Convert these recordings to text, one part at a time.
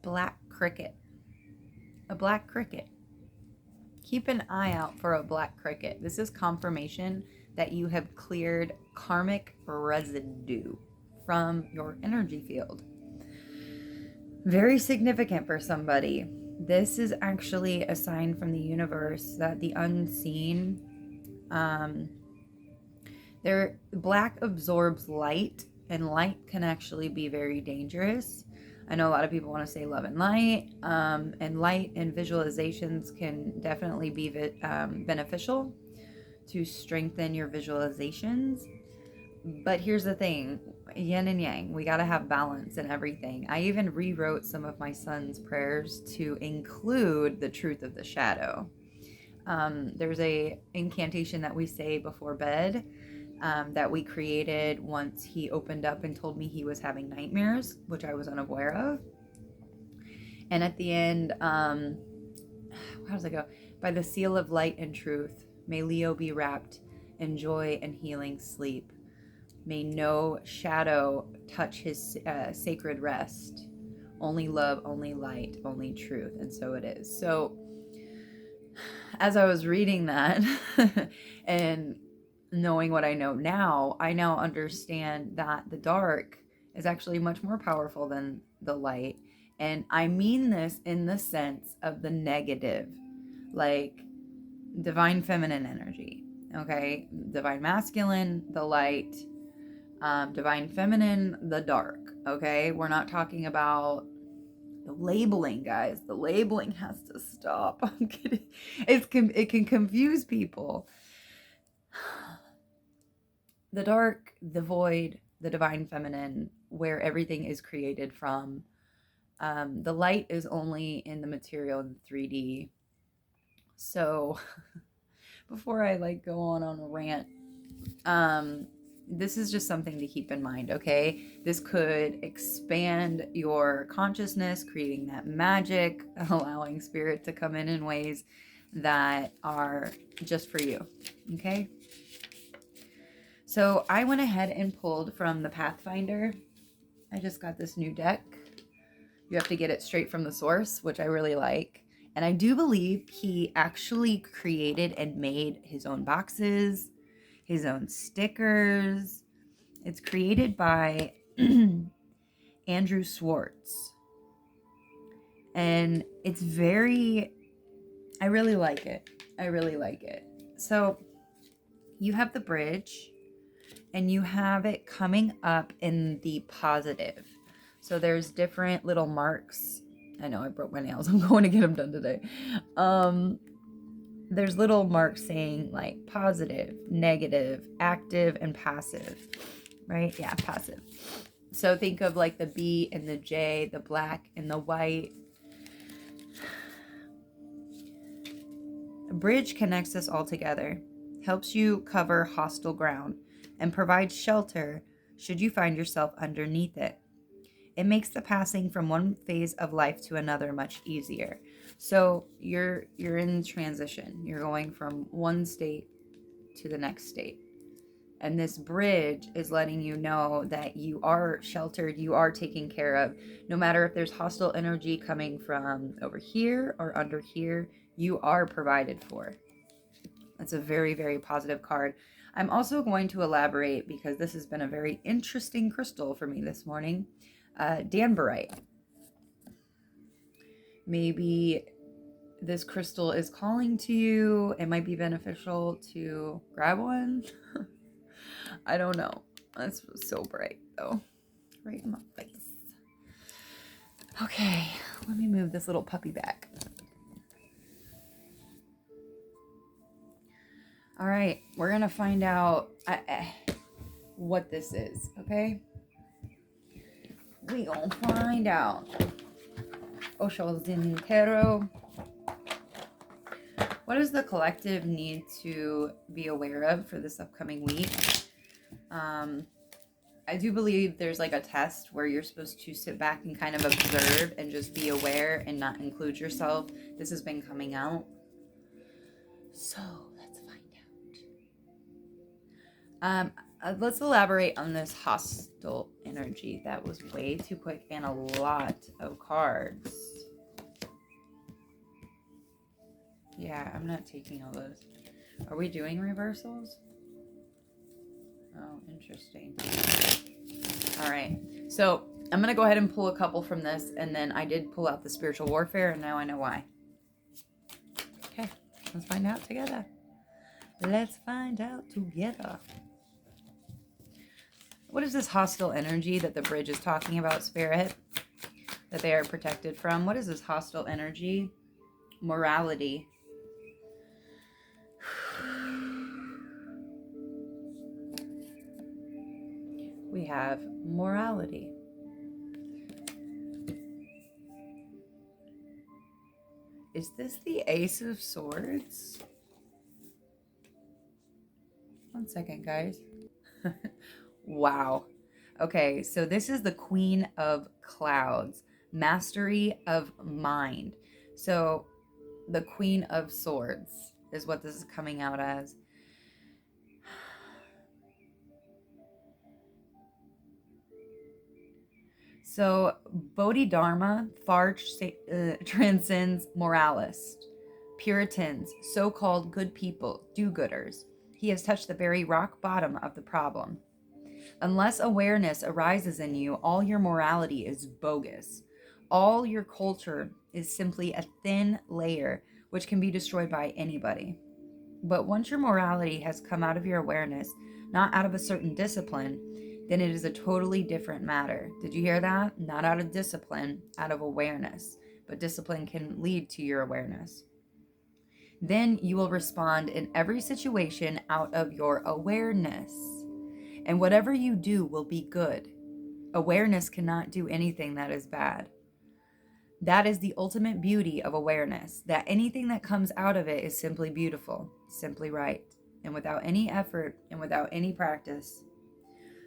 black cricket. A black cricket. Keep an eye out for a black cricket. This is confirmation that you have cleared karmic residue from your energy field. Very significant for somebody. This is actually a sign from the universe that the unseen, black absorbs light, and light can actually be very dangerous. I know a lot of people want to say love and light, and light and visualizations can definitely be beneficial to strengthen your visualizations. But here's the thing, yin and yang, we got to have balance in everything. I even rewrote some of my son's prayers to include the truth of the shadow. There's a incantation that we say before bed that we created once he opened up and told me he was having nightmares, which I was unaware of. And at the end, how does it go? By the seal of light and truth, may Leo be wrapped in joy and healing sleep. May no shadow touch his sacred rest. Only love, only light, only truth. And so it is. So as I was reading that and knowing what I know now, I now understand that the dark is actually much more powerful than the light. And I mean this in the sense of the negative, like divine feminine energy, okay? Divine masculine, the light, divine feminine, the dark, okay? We're not talking about the labeling, guys. The labeling has to stop. I'm kidding. It can confuse people. The dark, the void, the divine feminine, where everything is created from. The light is only in the material in 3D. So before I go on a rant, this is just something to keep in mind, okay? This could expand your consciousness, creating that magic, allowing spirit to come in ways that are just for you, okay? So I went ahead and pulled from the Pathfinder. I just got this new deck. You have to get it straight from the source, which I really like. And I do believe he actually created and made his own boxes, his own stickers. It's created by Andrew Swartz. And it's I really like it. I really like it. So you have the bridge and you have it coming up in the positive. So there's different little marks. I know I broke my nails. I'm going to get them done today. There's little marks saying positive, negative, active, and passive, right? Yeah, passive. So think of the B and the J, the black and the white. A bridge connects us all together, helps you cover hostile ground, and provides shelter should you find yourself underneath it. It makes the passing from one phase of life to another much easier. So you're in transition. You're going from one state to the next state. And this bridge is letting you know that you are sheltered, you are taken care of. No matter if there's hostile energy coming from over here or under here, you are provided for. That's a very, very positive card. I'm also going to elaborate because this has been a very interesting crystal for me this morning. Danburite. Maybe this crystal is calling to you. It might be beneficial to grab one. I don't know. That's so bright though. Right in my face. Okay, let me move this little puppy back. All right, we're gonna find out what this is, okay? We gonna find out. Osho Zintero. What does the collective need to be aware of for this upcoming week? I do believe there's a test where you're supposed to sit back and kind of observe and just be aware and not include yourself. This has been coming out. So let's find out. Let's elaborate on this hostile energy. That was way too quick and a lot of cards. Yeah, I'm not taking all those. Are we doing reversals? Oh, interesting. All right. So I'm going to go ahead and pull a couple from this. And then I did pull out the spiritual warfare. And now I know why. Okay. Let's find out together. Let's find out together. What is this hostile energy that the bridge is talking about, Spirit? That they are protected from? What is this hostile energy? Morality. We have morality. Is this the Ace of Swords? One second, guys. Wow. Okay, so this is the Queen of Clouds. Mastery of mind. So the Queen of Swords is what this is coming out as. So Bodhidharma far transcends moralists, Puritans, so-called good people, do-gooders. He has touched the very rock bottom of the problem. Unless awareness arises in you, all your morality is bogus. All your culture is simply a thin layer which can be destroyed by anybody. But once your morality has come out of your awareness, not out of a certain discipline, then it is a totally different matter. Did you hear that? Not out of discipline, out of awareness. But discipline can lead to your awareness. Then you will respond in every situation out of your awareness. And whatever you do will be good. Awareness cannot do anything that is bad. That is the ultimate beauty of awareness, that anything that comes out of it is simply beautiful, simply right, and without any effort and without any practice.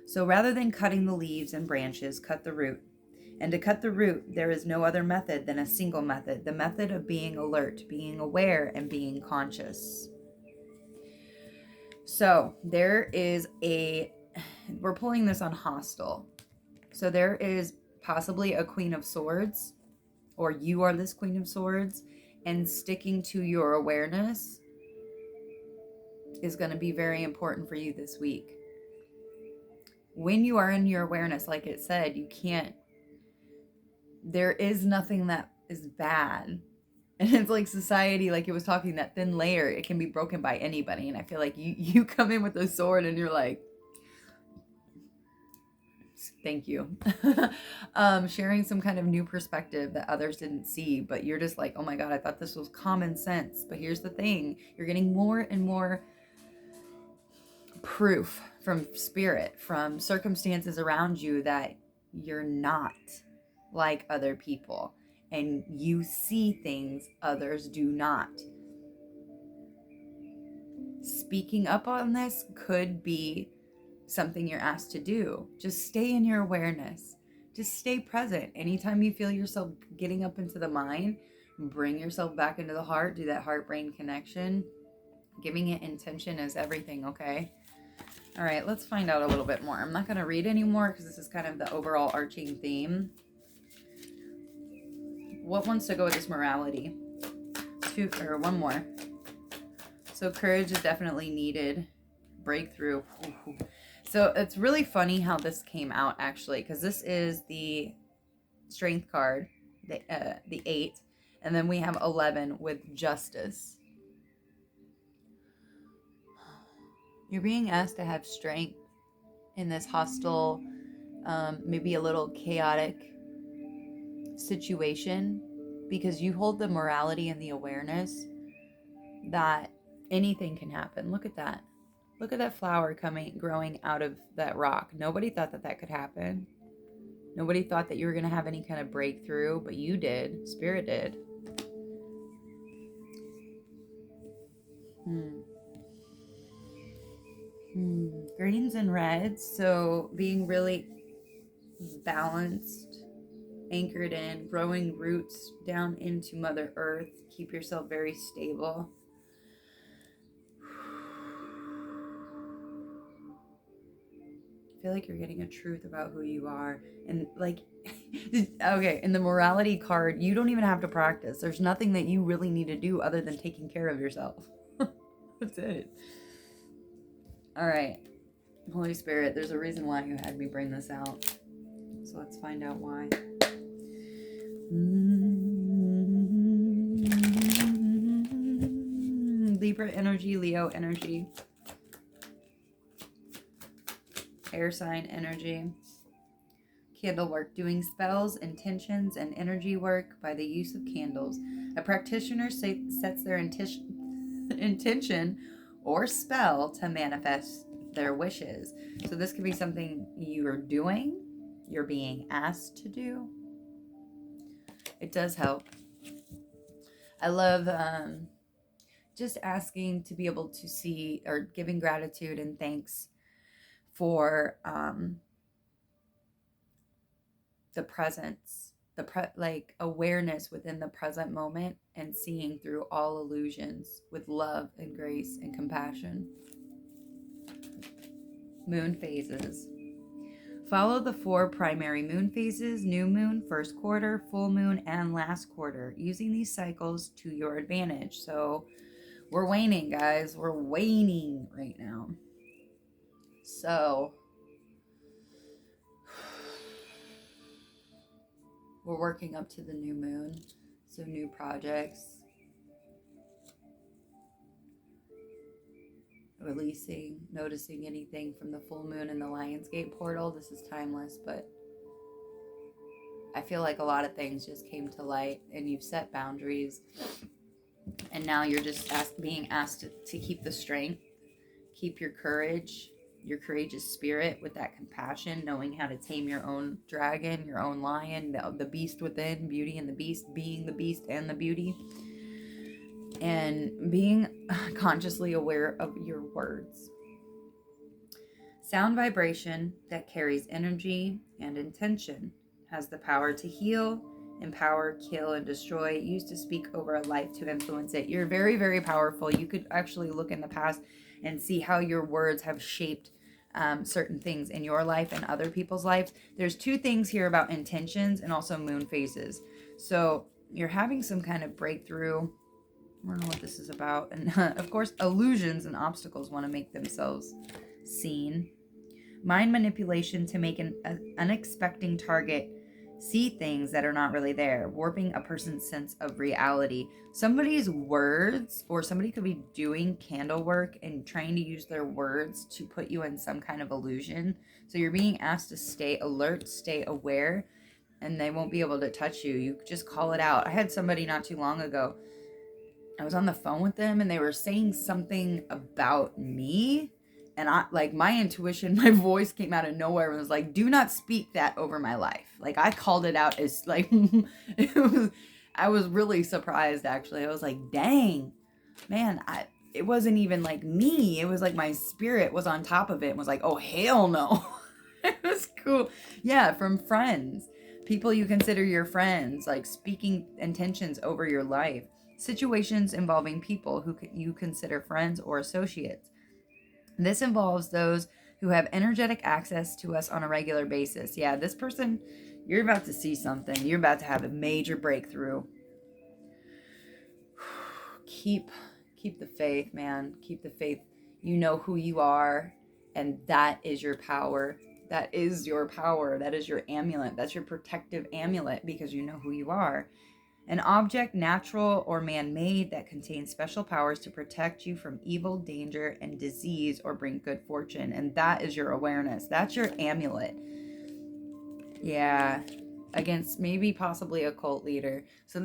So rather than cutting the leaves and branches, cut the root. And to cut the root, there is no other method than a single method, the method of being alert, being aware, and being conscious. So we're pulling this on hostile. So there is possibly a Queen of Swords, or you are this Queen of Swords, and sticking to your awareness is going to be very important for you this week. When you are in your awareness, like it said, there is nothing that is bad. And it's like society, like it was talking, that thin layer, it can be broken by anybody. And I feel like you come in with a sword and you're like, thank you. Sharing some kind of new perspective that others didn't see, but you're just like, oh my God, I thought this was common sense. But here's the thing, you're getting more and more proof from spirit, from circumstances around you, that you're not like other people. And you see things others do not. Speaking up on this could be something you're asked to do. Just stay in your awareness. Just stay present. Anytime you feel yourself getting up into the mind, bring yourself back into the heart. Do that heart-brain connection. Giving it intention is everything, okay? All right, let's find out a little bit more. I'm not going to read anymore because this is kind of the overall arching theme. What wants to go with this morality? One more. So courage is definitely needed. Breakthrough. So it's really funny how this came out, actually, because this is the strength card, the 8, and then we have 11 with justice. You're being asked to have strength in this hostile, maybe a little chaotic situation, because you hold the morality and the awareness that anything can happen. Look at that. Look at that flower growing out of that rock. Nobody thought that could happen. Nobody thought that you were going to have any kind of breakthrough, but you did. Spirit did. Greens and reds. So being really balanced, anchored in, growing roots down into Mother Earth. Keep yourself very stable. feel like you're getting a truth about who you are. And like, okay, in the morality card, you don't even have to practice. There's nothing that you really need to do other than taking care of yourself. That's it. All right. Holy Spirit, there's a reason why you had me bring this out. So let's find out why. Libra energy, Leo energy, air sign energy. Candle work, doing spells, intentions, and energy work by the use of candles. A practitioner sets their intention or spell to manifest their wishes. So this could be something you're doing, you're being asked to do. It does help. I love just asking to be able to see, or giving gratitude and thanks for the presence, like awareness within the present moment, and seeing through all illusions with love and grace and compassion. Moon phases. Follow the 4 primary moon phases: new moon, first quarter, full moon, and last quarter, using these cycles to your advantage. So we're waning, guys. We're waning right now. So we're working up to the new moon. So new projects, releasing, noticing anything from the full moon and the Lionsgate portal. This is timeless, but I feel like a lot of things just came to light, and you've set boundaries, and now you're just being asked to keep the strength, keep your courage, your courageous spirit with that compassion, knowing how to tame your own dragon, your own lion, the beast within, beauty and the beast, being the beast and the beauty, and being consciously aware of your words. Sound vibration that carries energy and intention has the power to heal, empower, kill, and destroy. Used to speak over a life to influence it. You're very, very powerful. You could actually look in the past and see how your words have shaped certain things in your life and other people's lives. There's 2 things here about intentions and also moon phases. So you're having some kind of breakthrough. I don't know what this is about. And of course, illusions and obstacles want to make themselves seen. Mind manipulation to make an unexpected target see things that are not really there, warping a person's sense of reality. Somebody's words, or somebody could be doing candle work and trying to use their words to put you in some kind of illusion. So you're being asked to stay alert, stay aware, and they won't be able to touch you. You just call it out. I had somebody not too long ago. I was on the phone with them and they were saying something about me. And I, like, my intuition, my voice came out of nowhere and was like, do not speak that over my life. Like, I called it out as like, I was really surprised, actually. I was like, dang, man, it wasn't even like me. It was like my spirit was on top of it and was like, oh, hell no. It was cool. Yeah, from friends, people you consider your friends, like speaking intentions over your life. Situations involving people who you consider friends or associates. This involves those who have energetic access to us on a regular basis. Yeah, this person, you're about to see something. You're about to have a major breakthrough. Keep the faith, man. Keep the faith. You know who you are, and that is your power. That is your power. That is your amulet. That's your protective amulet, because you know who you are. An object, natural or man-made, that contains special powers to protect you from evil, danger, and disease, or bring good fortune. And that is your awareness. That's your amulet. Yeah. Against maybe possibly a cult leader. So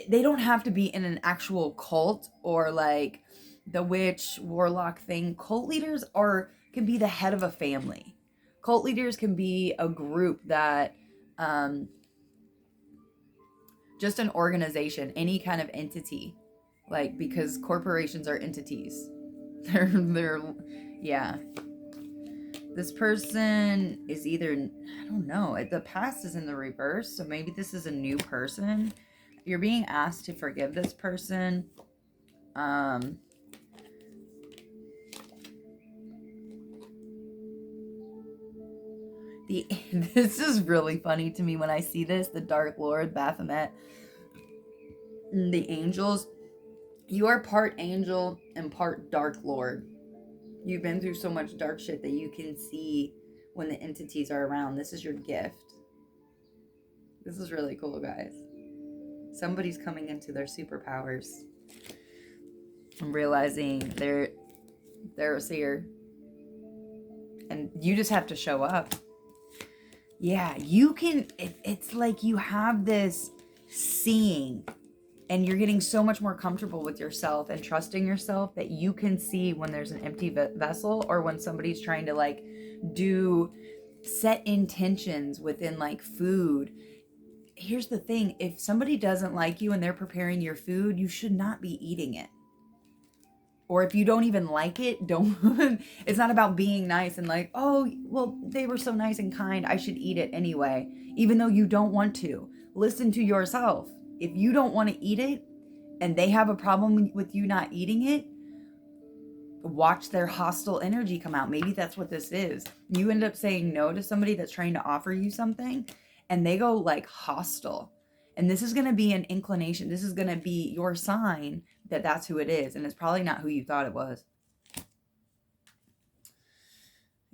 they don't have to be in an actual cult or like the witch, warlock thing. Cult leaders can be the head of a family. Cult leaders can be a group that, just an organization, any kind of entity, like, because corporations are entities. They're yeah. This person is either, I don't know, the past is in the reverse, so maybe this is a new person. You're being asked to forgive this person. This is really funny to me when I see this. The Dark Lord, Baphomet, the angels. You are part angel and part Dark Lord. You've been through so much dark shit that you can see when the entities are around. This is your gift. This is really cool, guys. Somebody's coming into their superpowers and realizing they're a seer. And you just have to show up. Yeah, you can, it's like you have this seeing, and you're getting so much more comfortable with yourself and trusting yourself that you can see when there's an empty vessel, or when somebody's trying to like set intentions within like food. Here's the thing, if somebody doesn't like you and they're preparing your food, you should not be eating it. Or if you don't even like it, don't. It's not about being nice and like, oh, well, they were so nice and kind, I should eat it anyway, even though you don't want to. Listen to yourself. If you don't want to eat it and they have a problem with you not eating it, watch their hostile energy come out. Maybe that's what this is. You end up saying no to somebody that's trying to offer you something, and they go like hostile. And this is going to be an inclination. This is going to be your sign that that's who it is. And it's probably not who you thought it was.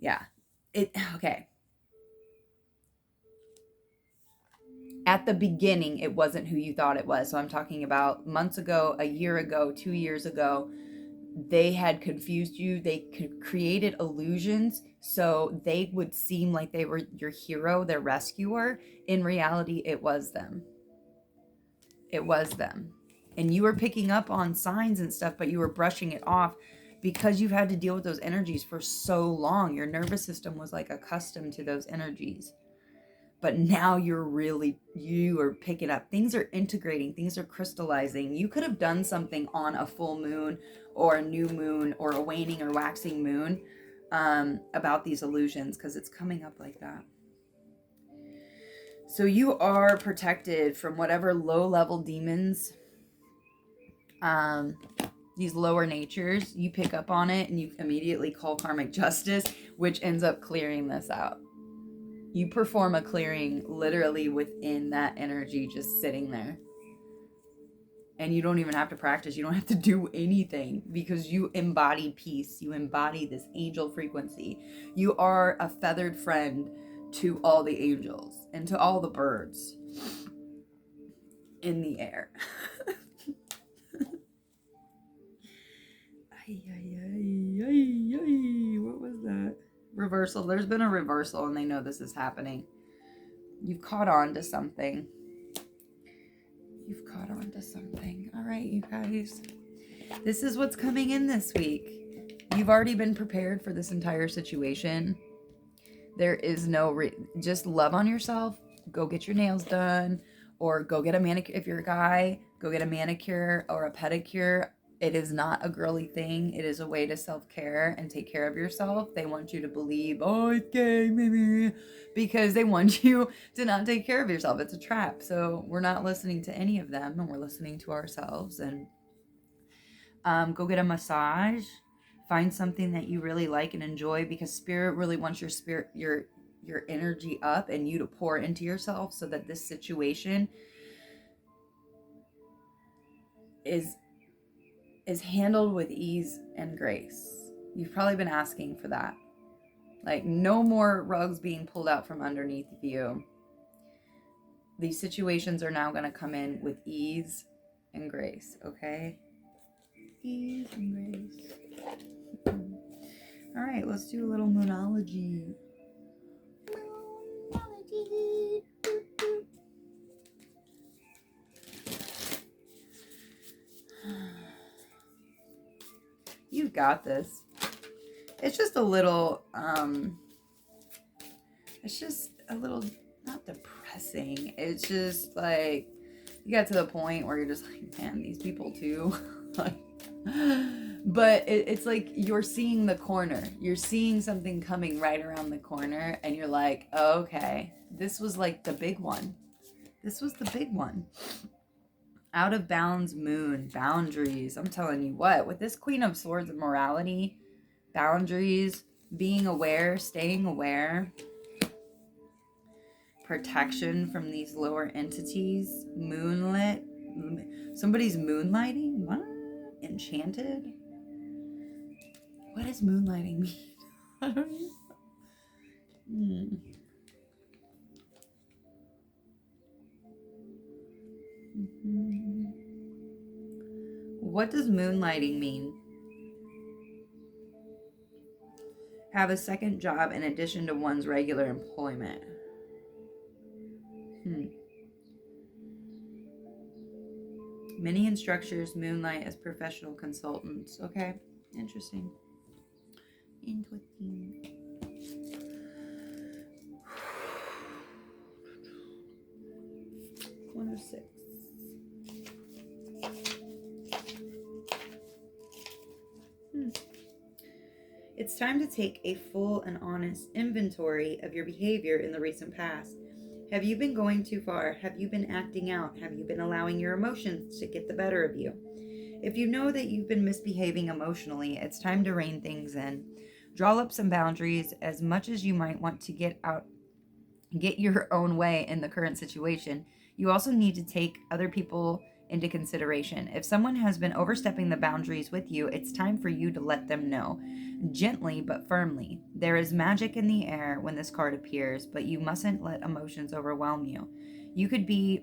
Yeah. Okay. At the beginning, it wasn't who you thought it was. So I'm talking about months ago, a year ago, 2 years ago. They had confused you. They created illusions so they would seem like they were your hero, their rescuer. In reality, it was them. It was them. And you were picking up on signs and stuff, but you were brushing it off because you've had to deal with those energies for so long. Your nervous system was like accustomed to those energies. But now you are picking up. Things are integrating. Things are crystallizing. You could have done something on a full moon or a new moon or a waning or waxing moon about these illusions, because it's coming up like that. So you are protected from whatever low-level demons, these lower natures. You pick up on it and you immediately call karmic justice, which ends up clearing this out. You perform a clearing literally within that energy just sitting there. And you don't even have to practice. You don't have to do anything because you embody peace. You embody this angel frequency. You are a feathered friend to all the angels and to all the birds in the air. What was that? Reversal. There's been a reversal and they know this is happening. You've caught on to something. You've caught on to something. All right, you guys. This is what's coming in this week. You've already been prepared for this entire situation. There is no just love on yourself. Go get your nails done, or go get a manicure. If you're a guy, go get a manicure or a pedicure. It is not a girly thing. It is a way to self-care and take care of yourself. They want you to believe, oh, it's gay, maybe, because they want you to not take care of yourself. It's a trap. So we're not listening to any of them, and we're listening to ourselves. And go get a massage. Find something that you really like and enjoy, because spirit really wants your energy up and you to pour into yourself so that this situation is handled with ease and grace. You've probably been asking for that. Like, no more rugs being pulled out from underneath you. These situations are now going to come in with ease and grace, okay? Ease and grace. All right, let's do a little moonology. Moonology. You got this. It's just a little, not depressing. It's just like, you got to the point where you're just like, man, these people too. But it's like you're seeing the corner. You're seeing something coming right around the corner, and you're like, oh, okay, this was like the big one. This was the big one. Out of bounds moon, boundaries. I'm telling you what, with this Queen of Swords and morality, boundaries, being aware, staying aware. protection from these lower entities. Moonlit. Somebody's moonlighting? What? Enchanted? What does moonlighting mean? I don't know. What does moonlighting mean? Have a second job in addition to one's regular employment. Many instructors moonlight as professional consultants. Okay, interesting. 106. It's time to take a full and honest inventory of your behavior in the recent past. Have you been going too far? Have you been acting out? Have you been allowing your emotions to get the better of you? If you know that you've been misbehaving emotionally, it's time to rein things in. Draw up some boundaries. As much as you might want to get your own way in the current situation, you also need to take other people into consideration. If someone has been overstepping the boundaries with you, it's time for you to let them know. Gently but firmly. There is magic in the air when this card appears, but you mustn't let emotions overwhelm you. You could be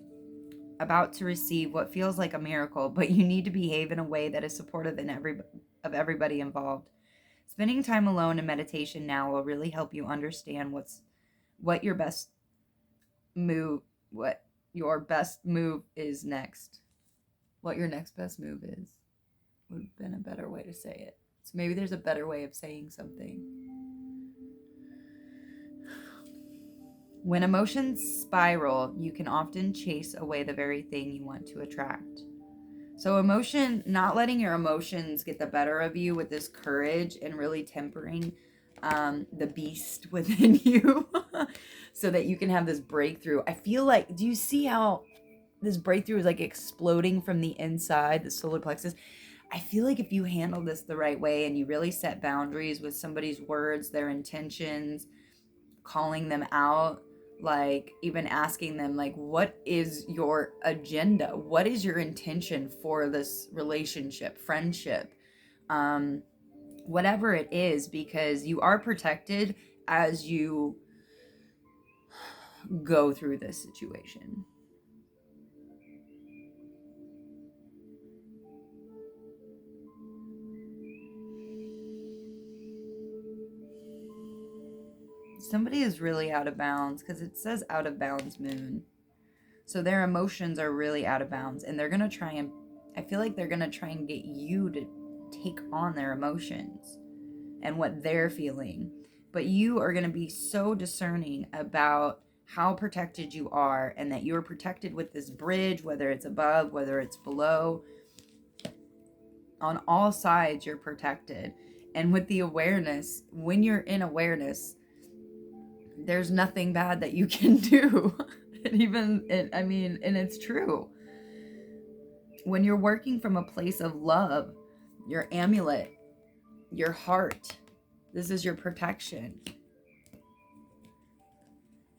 about to receive what feels like a miracle, but you need to behave in a way that is supportive of everybody involved. Spending time alone in meditation now will really help you understand what your best move is next. What your next best move is would have been a better way to say it. So maybe there's a better way of saying something. When emotions spiral, you can often chase away the very thing you want to attract. So not letting your emotions get the better of you with this courage and really tempering the beast within you so that you can have this breakthrough. I feel like, do you see how this breakthrough is like exploding from the inside, the solar plexus? I feel like if you handle this the right way and you really set boundaries with somebody's words, their intentions, calling them out, like even asking them, like, what is your agenda? What is your intention for this relationship, friendship, whatever it is, because you are protected as you go through this situation. Somebody is really out of bounds because it says out of bounds moon. So their emotions are really out of bounds, and they're going to I feel like they're going to try and get you to take on their emotions and what they're feeling. But you are going to be so discerning about how protected you are, and that you're protected with this bridge, whether it's above, whether it's below. On all sides, you're protected. And with the awareness, when you're in awareness, there's nothing bad that you can do. And it's true. When you're working from a place of love, your amulet, your heart, this is your protection.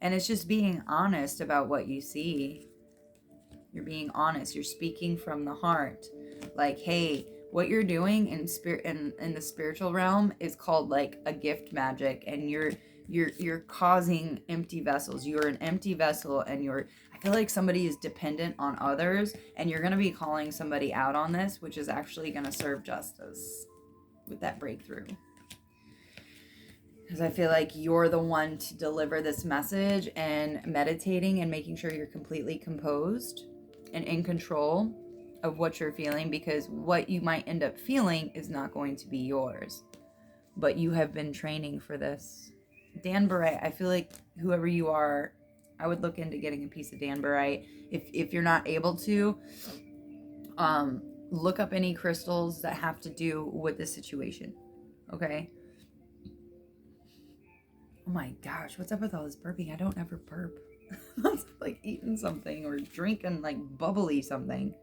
And it's just being honest about what you see. You're being honest. You're speaking from the heart. Like, hey, what you're doing in the spiritual realm is called like a gift magic, and you're causing empty vessels. You're an empty vessel, and I feel like somebody is dependent on others, and you're going to be calling somebody out on this, which is actually going to serve justice with that breakthrough. Because I feel like you're the one to deliver this message, and meditating and making sure you're completely composed and in control of what you're feeling, because what you might end up feeling is not going to be yours. But you have been training for this. Danburite, I feel like whoever you are, I would look into getting a piece of Danburite. If you're not able to, look up any crystals that have to do with this situation. Okay? Oh my gosh, what's up with all this burping? I don't ever burp. That's like eating something or drinking like bubbly something.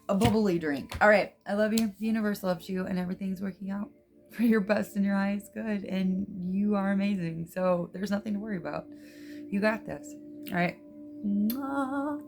A bubbly drink. All right, I love you. The universe loves you, and everything's working out for your best in your highest good, and you are amazing. So there's nothing to worry about. You got this. All right. Mwah.